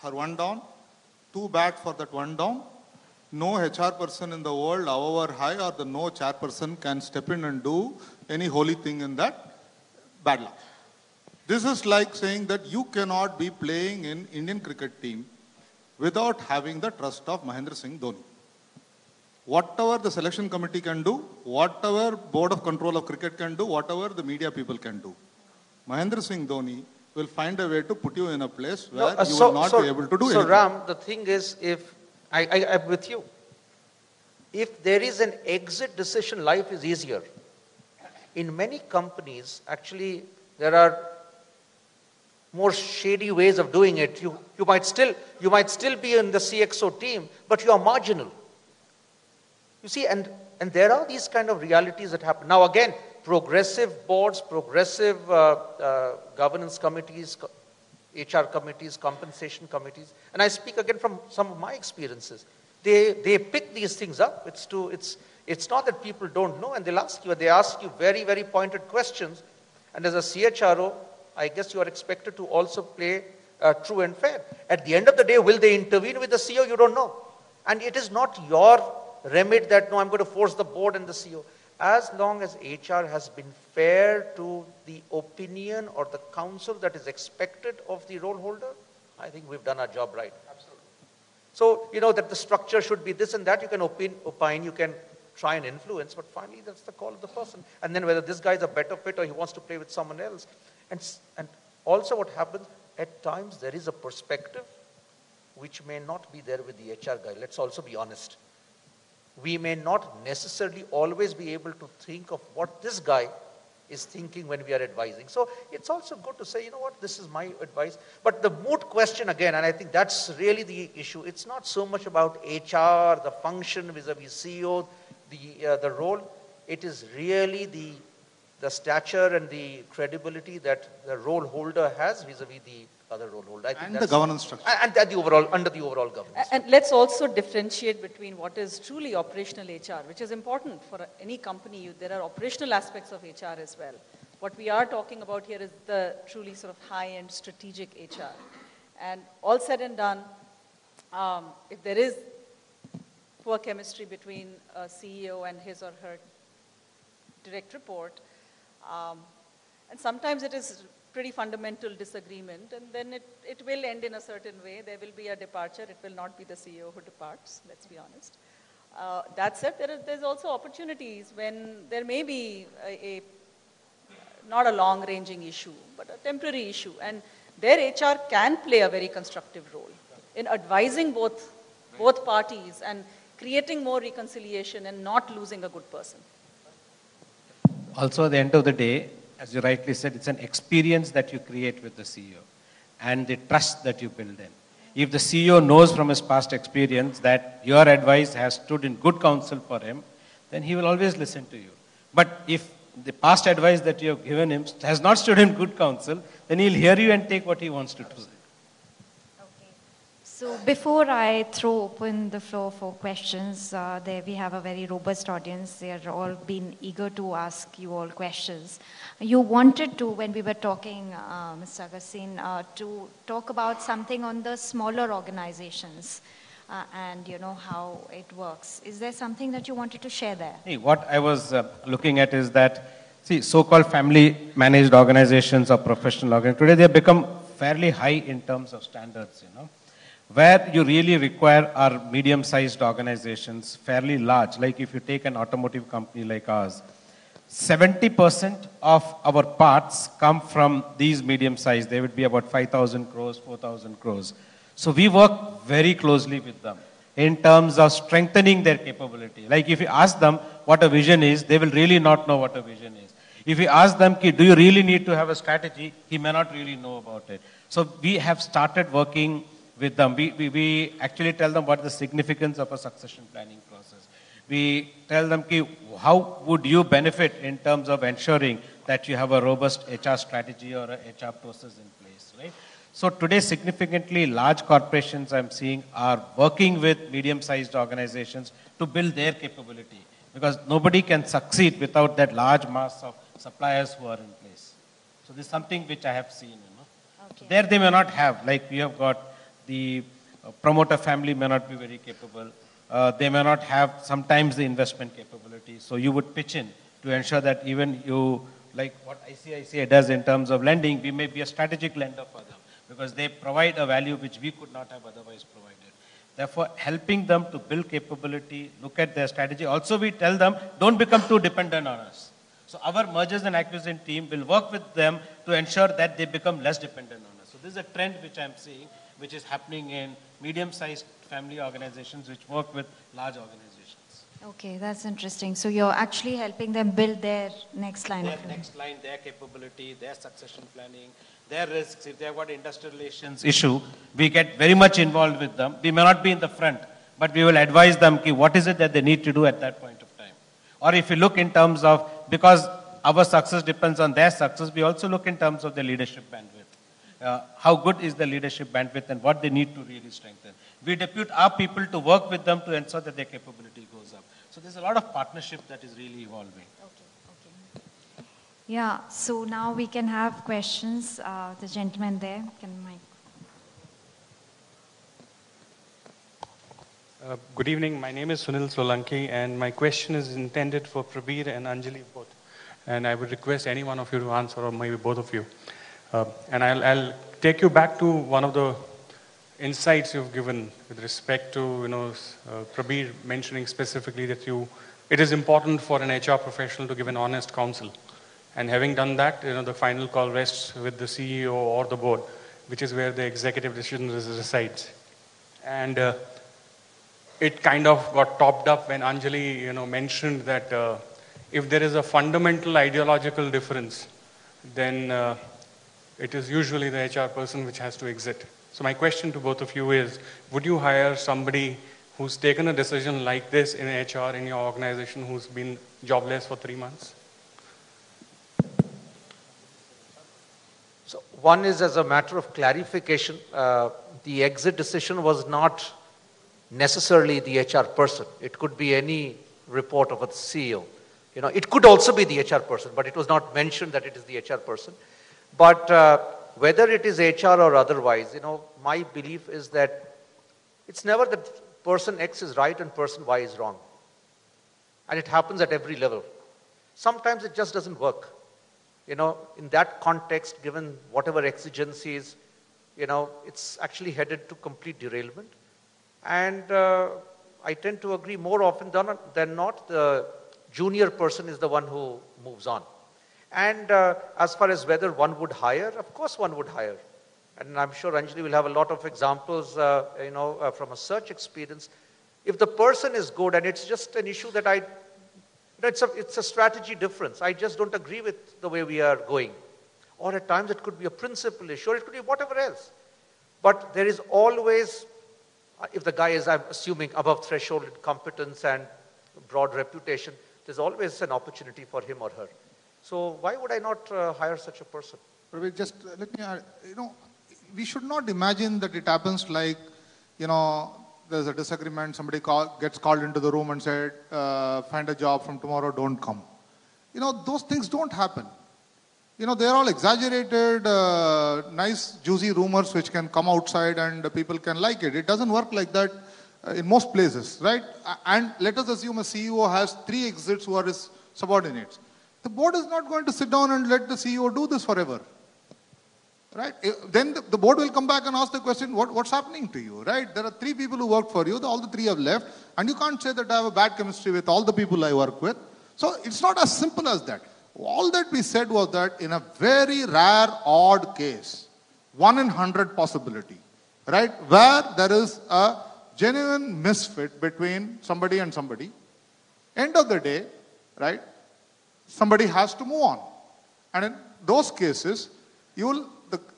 her one down, too bad for that one down. No HR person in the world, however high, or the no chairperson can step in and do any holy thing in that. Bad luck. This is like saying that you cannot be playing in Indian cricket team without having the trust of Mahendra Singh Dhoni. Whatever the selection committee can do, whatever board of control of cricket can do, whatever the media people can do, Mahendra Singh Dhoni will find a way to put you in a place where you will not be able to do anything. So Ram, the thing is, if I'm with you, if there is an exit decision, life is easier. In many companies, actually, there are more shady ways of doing it. You might still be in the CXO team, but you are marginal. You see, and there are these kind of realities that happen. Now again, progressive boards, progressive governance committees, HR committees, compensation committees, and I speak again from some of my experiences. They pick these things up. It's not that people don't know, and they ask you very, very pointed questions. And as a CHRO, I guess you are expected to also play true and fair. At the end of the day, will they intervene with the CEO? You don't know. And it is not your remit that, no, I'm going to force the board and the CEO. As long as HR has been fair to the opinion or the counsel that is expected of the role holder, I think we've done our job right. Absolutely. So, that the structure should be this and that, you can opine, you can try and influence, but finally that's the call of the person. And then whether this guy is a better fit or he wants to play with someone else. And also what happens, at times there is a perspective which may not be there with the HR guy. Let's also be honest. We may not necessarily always be able to think of what this guy is thinking when we are advising. So it's also good to say, this is my advice. But the moot question again, and I think that's really the issue, it's not so much about HR, the function vis-a-vis CEO, the role. It is really the stature and the credibility that the role holder has vis-a-vis the other role holder. I think and the governance structure. And under the overall governance. And let's also differentiate between what is truly operational HR, which is important for any company. There are operational aspects of HR as well. What we are talking about here is the truly sort of high-end strategic HR. And all said and done, if there is poor chemistry between a CEO and his or her direct report, and sometimes it is pretty fundamental disagreement, and then it will end in a certain way. There will be a departure. It will not be the CEO who departs, let's be honest. That said, there's also opportunities when there may be not a long-ranging issue, but a temporary issue. And their HR can play a very constructive role in advising both parties and creating more reconciliation and not losing a good person. Also, at the end of the day, as you rightly said, it's an experience that you create with the CEO and the trust that you build in. If the CEO knows from his past experience that your advice has stood in good counsel for him, then he will always listen to you. But if the past advice that you have given him has not stood in good counsel, then he'll hear you and take what he wants to do. So before I throw open the floor for questions, there we have a very robust audience. They are all been eager to ask you all questions. You wanted to, when we were talking, Mr. Agassin, to talk about something on the smaller organizations and how it works. Is there something that you wanted to share there? Hey, what I was looking at is that, see, so-called family-managed organizations or professional organizations, today they have become fairly high in terms of standards, Where you really require are medium-sized organizations, fairly large. Like if you take an automotive company like ours, 70% of our parts come from these medium-sized. They would be about 5,000 crores, 4,000 crores. So we work very closely with them in terms of strengthening their capability. Like if you ask them what a vision is, they will really not know what a vision is. If you ask them, do you really need to have a strategy, he may not really know about it. So we have started working with them. We actually tell them what is the significance of a succession planning process. We tell them, how would you benefit in terms of ensuring that you have a robust HR strategy or a HR process in place, right? So today, significantly large corporations I'm seeing are working with medium-sized organizations to build their capability, because nobody can succeed without that large mass of suppliers who are in place. So this is something which I have seen, Okay. So there they may not have, like we have got the promoter family may not be very capable. They may not have sometimes the investment capability. So you would pitch in to ensure that even you, like what ICICI does in terms of lending, we may be a strategic lender for them because they provide a value which we could not have otherwise provided. Therefore, helping them to build capability, look at their strategy. Also, we tell them, don't become too dependent on us. So our mergers and acquisition team will work with them to ensure that they become less dependent on us. So this is a trend which I'm seeing, which is happening in medium-sized family organizations which work with large organizations. Okay, that's interesting. So you're actually helping them build their next line of next line, their capability, their succession planning, their risks. If they've got industrial relations issue, we get very much involved with them. We may not be in the front, but we will advise them what is it that they need to do at that point of time. Or if you look in terms of, because our success depends on their success, we also look in terms of the leadership bandwidth. How good is the leadership bandwidth and what they need to really strengthen. We depute our people to work with them to ensure that their capability goes up. So there's a lot of partnership that is really evolving. Okay. Yeah, so now we can have questions. The gentleman there, Good evening. My name is Sunil Solanki, and my question is intended for Prabir and Anjali both. And I would request any one of you to answer, or maybe both of you. And I'll take you back to one of the insights you've given with respect to, Prabir mentioning specifically that it is important for an HR professional to give an honest counsel. And having done that, the final call rests with the CEO or the board, which is where the executive decision resides. And it kind of got topped up when Anjali, mentioned that if there is a fundamental ideological difference, then it is usually the HR person which has to exit. So my question to both of you is, would you hire somebody who's taken a decision like this in HR in your organization who's been jobless for 3 months? So one is, as a matter of clarification, the exit decision was not necessarily the HR person. It could be any report of a CEO. It could also be the HR person, but it was not mentioned that it is the HR person. But whether it is HR or otherwise, my belief is that it's never that person X is right and person Y is wrong. And it happens at every level. Sometimes it just doesn't work. In that context, given whatever exigencies, it's actually headed to complete derailment. And I tend to agree more often than not, the junior person is the one who moves on. And as far as whether one would hire, of course one would hire. And I'm sure Anjali will have a lot of examples, from a search experience. If the person is good and it's just an issue that it's a strategy difference. I just don't agree with the way we are going. Or at times it could be a principal issue, or it could be whatever else. But there is always, if the guy is, I'm assuming, above threshold competence and broad reputation, there's always an opportunity for him or her. So why would I not hire such a person? Just let me add, we should not imagine that it happens like, there's a disagreement, somebody gets called into the room and said, find a job from tomorrow, don't come. Those things don't happen. They're all exaggerated, nice, juicy rumors which can come outside and people can like it. It doesn't work like that in most places, right? And let us assume a CEO has 3 exits who are his subordinates. The board is not going to sit down and let the CEO do this forever. Right? Then the board will come back and ask the question, what's happening to you, right? There are 3 people who work for you, all the 3 have left, and you can't say that I have a bad chemistry with all the people I work with. So it's not as simple as that. All that we said was that in a very rare, odd case, 1 in 100 possibility, right? Where there is a genuine misfit between somebody and somebody, end of the day, right? Somebody has to move on. And in those cases,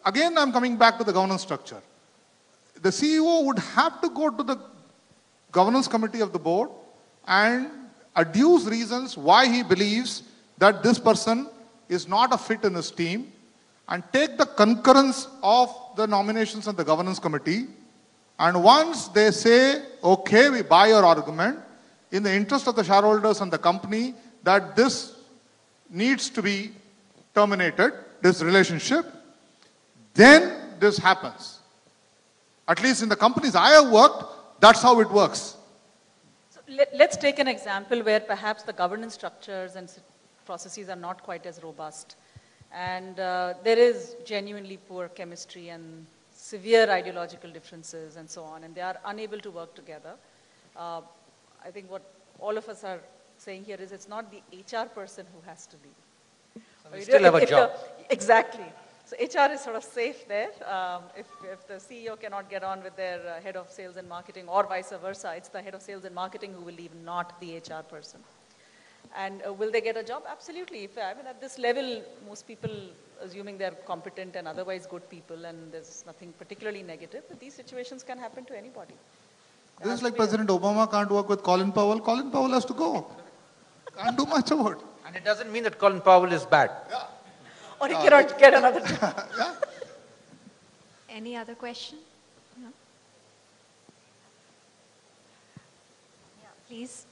again, I'm coming back to the governance structure. The CEO would have to go to the governance committee of the board and adduce reasons why he believes that this person is not a fit in his team and take the concurrence of the nominations and the governance committee. And once they say, okay, we buy your argument, in the interest of the shareholders and the company, that this needs to be terminated, this relationship, then this happens. At least in the companies I have worked, that's how it works. So let's take an example where perhaps the governance structures and processes are not quite as robust. And there is genuinely poor chemistry and severe ideological differences and so on, and they are unable to work together. I think what all of us are saying here is it's not the HR person who has to leave. So we still have a job. Exactly. So HR is sort of safe there. If the CEO cannot get on with their head of sales and marketing or vice versa, it's the head of sales and marketing who will leave, not the HR person. And will they get a job? Absolutely. At this level, most people, assuming they're competent and otherwise good people, and there's nothing particularly negative, but these situations can happen to anybody. This is like President Obama can't work with Colin Powell. Colin Powell has to go. Can't do much about it. And it doesn't mean that Colin Powell is bad. Yeah. Or he cannot get another job. Yeah. Any other question? No? Yeah, please.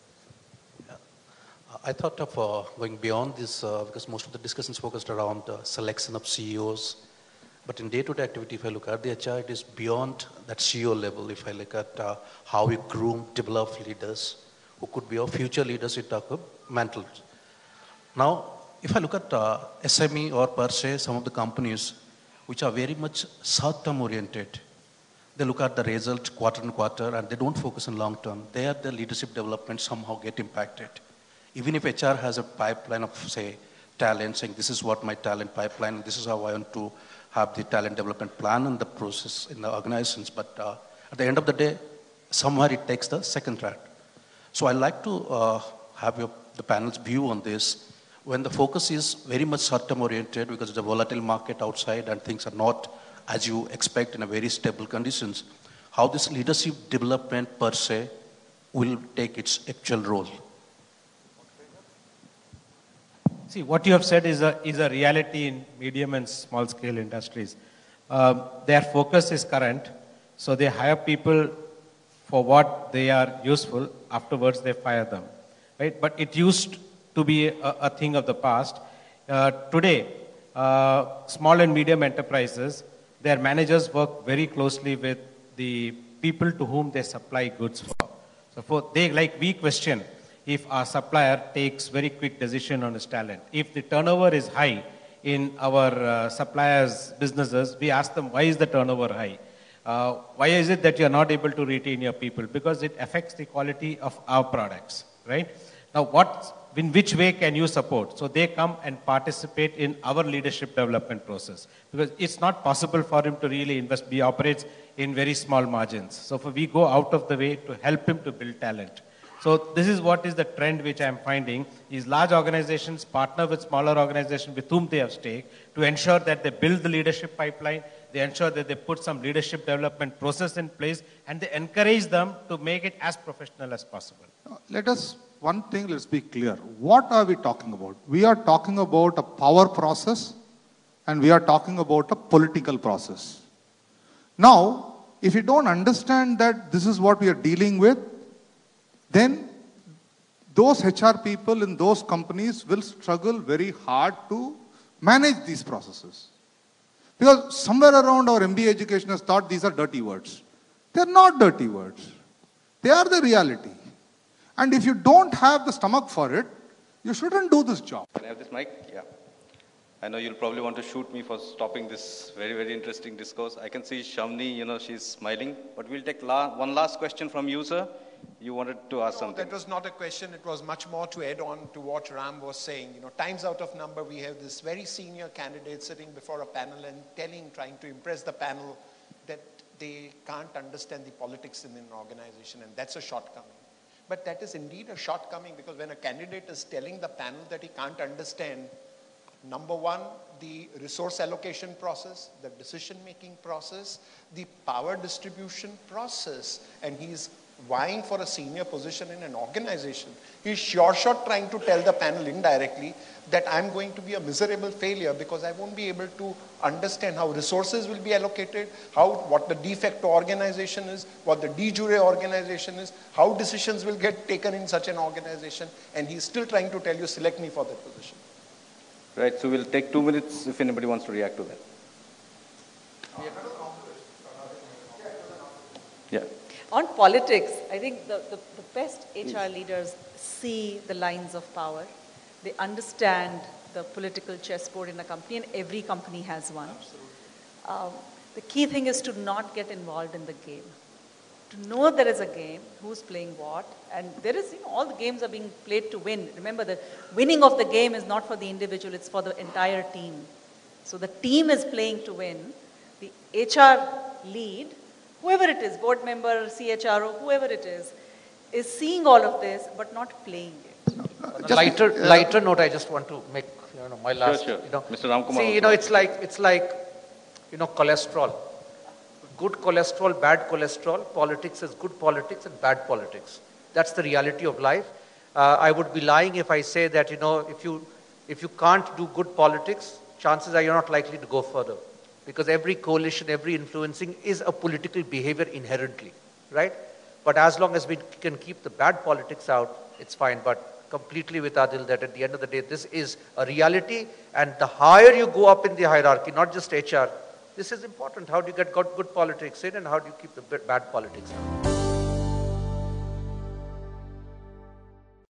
I thought of going beyond this because most of the discussions focused around selection of CEOs. But in day-to-day activity, if I look at the HR, it is beyond that CEO level. If I look at how we groom, develop leaders who could be our future leaders in terms of mental. Now, if I look at SME or per se, some of the companies which are very much short-term oriented, they look at the result quarter and quarter and they don't focus on long-term. There, the leadership development somehow get impacted. Even if HR has a pipeline of, say, talent, saying this is what my talent pipeline, this is how I want to have the talent development plan and the process in the organizations. But at the end of the day, somewhere it takes the second track. So I'd like to have the panel's view on this. When the focus is very much short-term oriented because it's a volatile market outside and things are not as you expect in a very stable conditions, how this leadership development per se will take its actual role. See, what you have said is a reality in medium and small scale industries. Their focus is current, so they hire people for what they are useful, afterwards they fire them. Right? But it used to be a thing of the past. Today, small and medium enterprises, their managers work very closely with the people to whom they supply goods for. So we question if our supplier takes very quick decision on his talent. If the turnover is high in our suppliers' businesses, we ask them, why is the turnover high? Why is it that you are not able to retain your people? Because it affects the quality of our products, right? Now, in which way can you support? So they come and participate in our leadership development process. Because it's not possible for him to really invest. He operates in very small margins. So we go out of the way to help him to build talent. So this is what is the trend which I am finding, is large organizations partner with smaller organizations with whom they have stake to ensure that they build the leadership pipeline, they ensure that they put some leadership development process in place, and they encourage them to make it as professional as possible. Let us one thing, let's be clear. What are we talking about? We are talking about a power process and we are talking about a political process. Now, if you don't understand that this is what we are dealing with, then those HR people in those companies will struggle very hard to manage these processes. Because somewhere around our MBA education has thought these are dirty words. They're not dirty words. They are the reality. And if you don't have the stomach for it, you shouldn't do this job. Can I have this mic? Yeah. I know you'll probably want to shoot me for stopping this very, very interesting discourse. I can see Shamni, she's smiling. But we'll take one last question from you, sir. You wanted to ask something. That was not a question. It was much more to add on to what Ram was saying. Times out of number, we have this very senior candidate sitting before a panel and trying to impress the panel that they can't understand the politics in an organization, and that's a shortcoming. But that is indeed a shortcoming, because when a candidate is telling the panel that he can't understand, number one, the resource allocation process, the decision-making process, the power distribution process, and he's vying for a senior position in an organization, he's sure shot trying to tell the panel indirectly that I'm going to be a miserable failure because I won't be able to understand how resources will be allocated, what the de facto organization is, what the de jure organization is, how decisions will get taken in such an organization, and he's still trying to tell you, select me for that position. Right, so we'll take 2 minutes if anybody wants to react to that. Yeah. On politics, I think the best HR leaders see the lines of power. They understand the political chessboard in a company, and every company has one. The key thing is to not get involved in the game. To know there is a game, who's playing what, and there is, all the games are being played to win. Remember, the winning of the game is not for the individual, it's for the entire team. So the team is playing to win. The HR lead, whoever it is, board member, CHRO, whoever it is seeing all of this, but not playing it. On a lighter note, I just want to make, my last, Sure. Mr. Ramkumar. See, it's like, cholesterol. Good cholesterol, bad cholesterol. Politics is good politics and bad politics. That's the reality of life. I would be lying if I say that, if you can't do good politics, chances are you're not likely to go further. Because every coalition, every influencing is a political behavior inherently, right? But as long as we can keep the bad politics out, it's fine. But completely with Adil that at the end of the day, this is a reality, and the higher you go up in the hierarchy, not just HR, this is important. How do you get good politics in, and how do you keep the bad politics out?